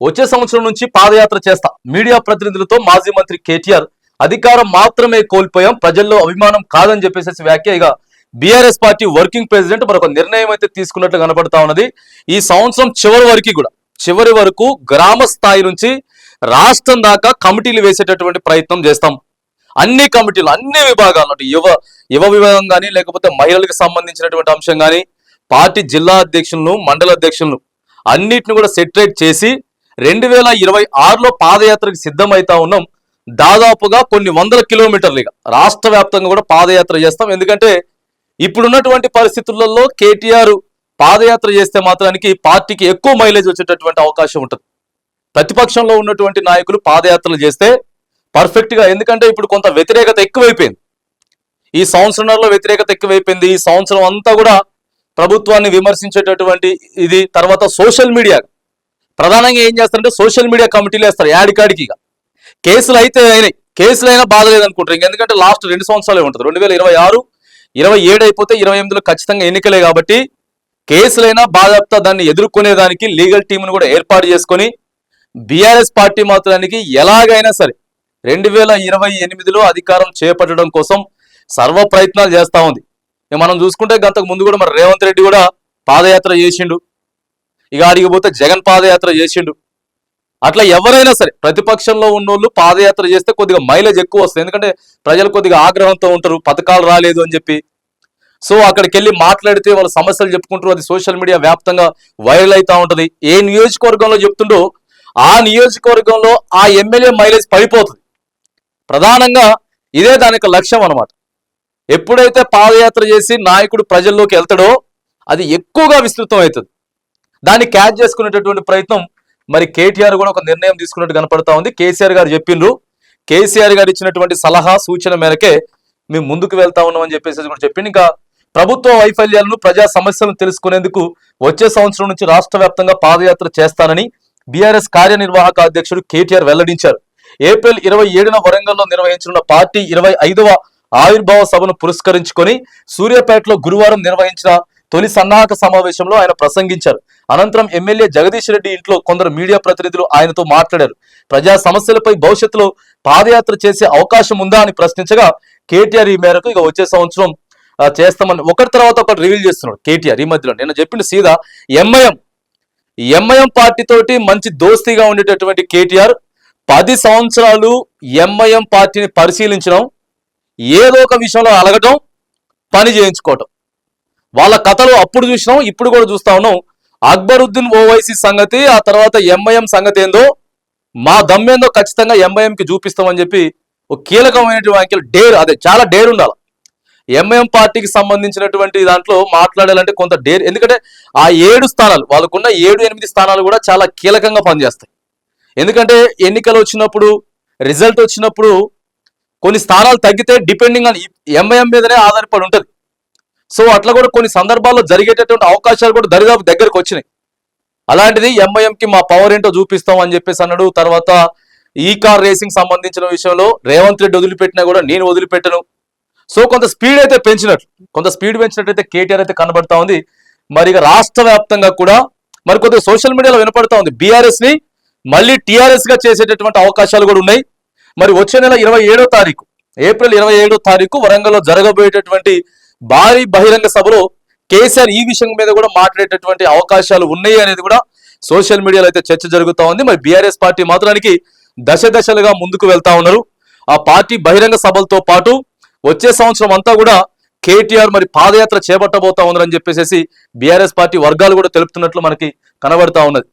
వచ్చే సంవత్సరం నుంచి పాదయాత్ర చేస్తా. మీడియా ప్రతినిధులతో మాజీ మంత్రి కేటీఆర్ అధికారం మాత్రమే కోల్పోయాం, ప్రజల్లో అభిమానం కాదని చెప్పేసి వ్యాఖ్య. ఇక బీఆర్ఎస్ పార్టీ వర్కింగ్ ప్రెసిడెంట్ మరొక నిర్ణయం అయితే తీసుకున్నట్లు కనబడతా ఉన్నది. ఈ సంవత్సరం చివరి వరకు గ్రామ స్థాయి నుంచి రాష్ట్రం దాకా కమిటీలు వేసేటటువంటి ప్రయత్నం చేస్తాం. అన్ని కమిటీలు, అన్ని విభాగాలు, అంటే యువ విభాగం కానీ, లేకపోతే మహిళలకు సంబంధించినటువంటి అంశం కానీ, పార్టీ జిల్లా అధ్యక్షులను, మండల అధ్యక్షులను అన్నిటిని కూడా సెటరేట్ చేసి 2026లో పాదయాత్రకు సిద్ధమైతా ఉన్నాం. దాదాపుగా కొన్ని వందల కిలోమీటర్లుగా రాష్ట్ర వ్యాప్తంగా కూడా పాదయాత్ర చేస్తాం. ఎందుకంటే ఇప్పుడున్నటువంటి పరిస్థితులలో కేటీఆర్ పాదయాత్ర చేస్తే మాత్రానికి పార్టీకి ఎక్కువ మైలేజ్ వచ్చేటటువంటి అవకాశం ఉంటుంది. ప్రతిపక్షంలో ఉన్నటువంటి నాయకులు పాదయాత్రలు చేస్తే పర్ఫెక్ట్ గా, ఎందుకంటే ఇప్పుడు కొంత వ్యతిరేకత ఎక్కువైపోయింది. ఈ సంవత్సరంలో వ్యతిరేకత ఎక్కువైపోయింది. ఈ సంవత్సరం అంతా కూడా ప్రభుత్వాన్ని విమర్శించేటటువంటి ఇది. తర్వాత సోషల్ మీడియా ప్రధానంగా ఏం చేస్తారంటే సోషల్ మీడియా కమిటీలు వేస్తారు యాడికాడికి. కేసులు అయితే అయినాయి, కేసులైనా బాధ లేదనుకుంటారు. ఎందుకంటే లాస్ట్ 2 సంవత్సరాలే ఉంటుంది. 2026, 27 అయిపోతే 28లో ఖచ్చితంగా ఎన్నికలే కాబట్టి కేసులైనా బాధ్యత దాన్ని ఎదుర్కొనేదానికి లీగల్ టీంను కూడా ఏర్పాటు చేసుకొని బీఆర్ఎస్ పార్టీ మాత్రానికి ఎలాగైనా సరే 2028లో అధికారం చేపట్టడం కోసం సర్వ ప్రయత్నాలు చేస్తా ఉంది. మనం చూసుకుంటే గంతకు ముందు కూడా మరి రేవంత్ రెడ్డి కూడా పాదయాత్ర చేసిండు. ఇక అడిగిపోతే జగన్ పాదయాత్ర చేసిండు. అట్లా ఎవరైనా సరే ప్రతిపక్షంలో ఉన్నోళ్ళు పాదయాత్ర చేస్తే కొద్దిగా మైలేజ్ ఎక్కువ వస్తుంది. ఎందుకంటే ప్రజలు కొద్దిగా ఆగ్రహంతో ఉంటారు, పథకాలు రాలేదు అని చెప్పి. సో అక్కడికి వెళ్ళి మాట్లాడితే వాళ్ళ సమస్యలు చెప్పుకుంటారు. అది సోషల్ మీడియా వ్యాప్తంగా వైరల్ అవుతా ఉంటుంది. ఏ నియోజకవర్గంలో చెప్తుండో ఆ నియోజకవర్గంలో ఆ ఎమ్మెల్యే మైలేజ్ పడిపోతుంది. ప్రధానంగా ఇదే దానికి లక్ష్యం అన్నమాట. ఎప్పుడైతే పాదయాత్ర చేసి నాయకుడు ప్రజల్లోకి వెళ్తాడో అది ఎక్కువగా విస్తృతం అవుతుంది. దాన్ని క్యాచ్ చేసుకునేటటువంటి ప్రయత్నం మరి కేటీఆర్ కూడా ఒక నిర్ణయం తీసుకున్నట్టు కనపడతా ఉంది. కేసీఆర్ గారు చెప్పిండ్రు. కేసీఆర్ గారు ఇచ్చినటువంటి సలహా సూచన మేరకే మేము ముందుకు వెళ్తా ఉన్నామని చెప్పేసి కూడా చెప్పింది. ఇంకా ప్రభుత్వ వైఫల్యాలను, ప్రజా సమస్యలను తెలుసుకునేందుకు వచ్చే సంవత్సరం నుంచి రాష్ట్ర వ్యాప్తంగా పాదయాత్ర చేస్తానని బీఆర్ఎస్ కార్యనిర్వాహక అధ్యక్షుడు కేటీఆర్ వెల్లడించారు. ఏప్రిల్ 27న వరంగల్లో నిర్వహించనున్న పార్టీ 25వ ఆవిర్భావ సభను పురస్కరించుకొని సూర్యాపేటలో గురువారం నిర్వహించిన తొలి సన్నాహక సమావేశంలో ఆయన ప్రసంగించారు. అనంతరం ఎమ్మెల్యే జగదీష్ రెడ్డి ఇంట్లో కొందరు మీడియా ప్రతినిధులు ఆయనతో మాట్లాడారు. ప్రజా సమస్యలపై భవిష్యత్తులో పాదయాత్ర చేసే అవకాశం ఉందా అని ప్రశ్నించగా కేటీఆర్ ఈ మేరకు ఇక వచ్చే సంవత్సరం చేస్తామని ఒకటి తర్వాత ఒకటి రివీల్ చేస్తున్నాడు కేటీఆర్. ఈ మధ్యలో నేను చెప్పిన సీదా ఎంఐఎం పార్టీతోటి మంచి దోస్తీగా ఉండేటటువంటి కేటీఆర్ 10 సంవత్సరాలు ఎంఐఎం పార్టీని పరిశీలించడం, ఏదో ఒక విషయంలో అలగటం, పని చేయించుకోవటం. వాళ్ళ కథలు అప్పుడు చూసినాం, ఇప్పుడు కూడా చూస్తా ఉన్నాం. అక్బరుద్దీన్ ఓవైసీ సంగతి, ఆ తర్వాత ఎంఐఎం సంగతి ఏందో, మా దమ్మేందో ఖచ్చితంగా ఎంఐఎంకి చూపిస్తామని చెప్పి ఒక కీలకమైనటువంటి వ్యాఖ్యలు. డేర్, అదే చాలా డేర్ ఉండాలి ఎంఐఎం పార్టీకి సంబంధించినటువంటి దాంట్లో మాట్లాడాలంటే కొంత డేర్. ఎందుకంటే ఆ 7 స్థానాలు వాళ్ళకున్న 7-8 స్థానాలు కూడా చాలా కీలకంగా పనిచేస్తాయి. ఎందుకంటే ఎన్నికలు వచ్చినప్పుడు, రిజల్ట్ వచ్చినప్పుడు కొన్ని స్థానాలు తగ్గితే డిపెండింగ్ ఆన్ ఎంఐఎం మీదనే ఆధారపడి ఉంటుంది. సో అట్లా కూడా కొన్ని సందర్భాల్లో జరిగేటటువంటి అవకాశాలు కూడా దరిదాపు దగ్గరకు వచ్చినాయి. అలాంటిది ఎంఐఎంకి మా పవర్ ఏంటో చూపిస్తాం అని చెప్పేసి అన్నాడు. తర్వాత ఈ కార్ రేసింగ్ సంబంధించిన విషయంలో రేవంత్ రెడ్డి వదిలిపెట్టినా కూడా నేను వదిలిపెట్టను. సో కొంత స్పీడ్ అయితే పెంచినట్టయితే కేటీఆర్ అయితే కనబడతా ఉంది. మరి ఇక రాష్ట్ర వ్యాప్తంగా కూడా మరి కొద్దిగా సోషల్ మీడియాలో వినపడతా ఉంది బీఆర్ఎస్ ని మళ్ళీ టీఆర్ఎస్ గా చేసేటటువంటి అవకాశాలు కూడా ఉన్నాయి. మరి వచ్చే నెల 27వ తారీఖు, ఏప్రిల్ 27వ తారీఖు వరంగల్లో జరగబోయేటటువంటి భారీ బహిరంగ సభలో కేసీఆర్ ఈ విషయం మీద కూడా మాట్లాడేటటువంటి అవకాశాలు ఉన్నాయి అనేది కూడా సోషల్ మీడియాలో అయితే చర్చ జరుగుతూ ఉంది. మరి బీఆర్ఎస్ పార్టీ మాత్రానికి దశలుగా ముందుకు వెళ్తా ఉన్నారు. ఆ పార్టీ బహిరంగ సభలతో పాటు వచ్చే సంవత్సరం అంతా కూడా కేటీఆర్ మరి పాదయాత్ర చేపట్టబోతా ఉన్నారని చెప్పేసి బీఆర్ఎస్ పార్టీ వర్గాలు కూడా తెలుపుతున్నట్లు మనకి కనబడతా ఉన్నది.